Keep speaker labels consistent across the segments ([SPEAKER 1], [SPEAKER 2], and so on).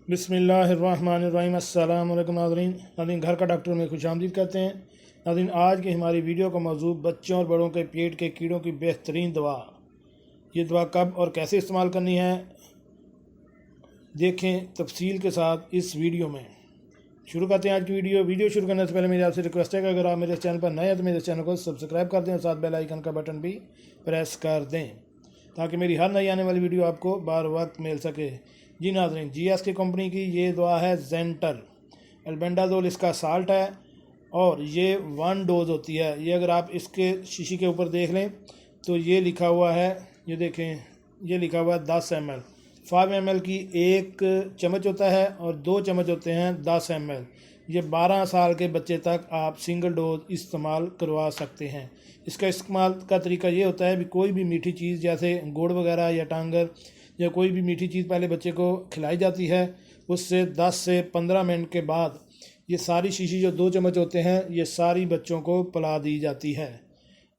[SPEAKER 1] बिस्मिल्लाहिर्रहमानिर्रहीम। अस्सलाम वालेकुम नाज़रीन। नाज़रीन, घर का डॉक्टर में खुशामदीद कहते हैं। नाज़रीन, आज की हमारी वीडियो का मौजू बच्चों और बड़ों के पेट के कीड़ों की बेहतरीन दवा। ये दवा कब और कैसे इस्तेमाल करनी है देखें तफसील के साथ इस वीडियो में। शुरू करते हैं आज की वीडियो शुरू करने से पहले मेरी आपसे रिक्वेस्ट है कि अगर आप मेरे चैनल पर नए हैं तो मेरे चैनल को सब्सक्राइब कर दें और साथ बेल आइकन का बटन भी प्रेस कर दें ताकि मेरी हर नई आने वाली वीडियो आपको बार वक्त मिल सके। जी नाज़रीन, GSK कंपनी की ये दवा है ज़ेंटल। अल्बेंडाज़ोल इसका साल्ट है और ये 1 डोज होती है। ये अगर आप इसके शीशी के ऊपर देख लें तो ये लिखा हुआ है, ये देखें, ये लिखा हुआ है 10 ml। 5 ml की एक चम्मच होता है और 2 चम्मच होते हैं 10 ml। ये 12 साल के बच्चे तक आप सिंगल डोज इस्तेमाल करवा सकते हैं। इसका इस्तेमाल का तरीका ये होता है भी कोई भी मीठी चीज़ जैसे गुड़ वगैरह या टांगर या कोई भी मीठी चीज़ पहले बच्चे को खिलाई जाती है, उससे 10 से 15 मिनट के बाद ये सारी शीशी जो 2 चम्मच होते हैं ये सारी बच्चों को पिला दी जाती है।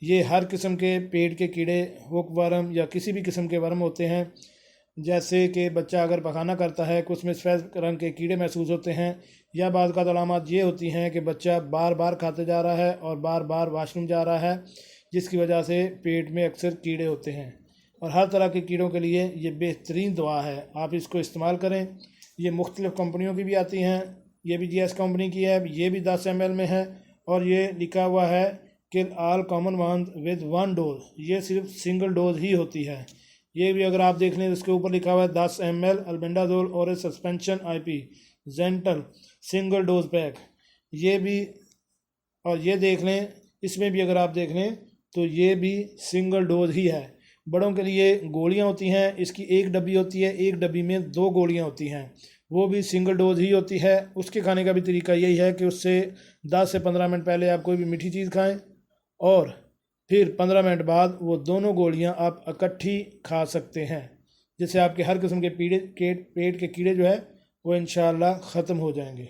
[SPEAKER 1] ये हर किस्म के पेट के कीड़े, हुक वर्म या किसी भी किस्म के वर्म होते हैं, जैसे कि बच्चा अगर पखाना करता है कुछ में सफ़ेद रंग के कीड़े महसूस होते हैं, या बाद का अलामत ये होती हैं कि बच्चा बार बार खाते जा रहा है और बार बार वाशरूम जा रहा है, जिसकी वजह से पेट में अक्सर कीड़े होते हैं। और हर तरह के कीड़ों के लिए ये बेहतरीन दवा है, आप इसको इस्तेमाल करें। ये मुख्तलिफ़ कंपनियों की भी आती हैं, ये भी GS कंपनी की है, ये भी 10 ml में है और ये लिखा हुआ है kill all common ones with 1 dose. ये सिर्फ सिंगल डोज ही होती है। ये भी अगर आप देख लें इसके ऊपर लिखा हुआ है 10 ml अल्बेंडाज़ोल और suspension IP Zentel single dose pack. ये भी, और ये देख लें, इसमें भी अगर आप देख लें तो ये भी सिंगल डोज ही है। बड़ों के लिए गोलियां होती हैं, इसकी एक डब्बी होती है, एक डब्बी में 2 गोलियां होती हैं, वो भी सिंगल डोज ही होती है। उसके खाने का भी तरीका यही है कि उससे 10 से 15 मिनट पहले आप कोई भी मीठी चीज़ खाएं और फिर 15 मिनट बाद वो दोनों गोलियां आप इकट्ठी खा सकते हैं, जिससे आपके हर किस्म के पेट के कीड़े जो है वो इंशाअल्लाह ख़त्म हो जाएंगे।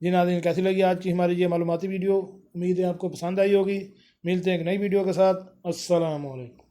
[SPEAKER 1] जी नाज़रीन, कैसी लगी आज की हमारी ये मालूमाती वीडियो? उम्मीद है आपको पसंद आई होगी। मिलते हैं एक नई वीडियो के साथ। अस्सलाम वालेकुम।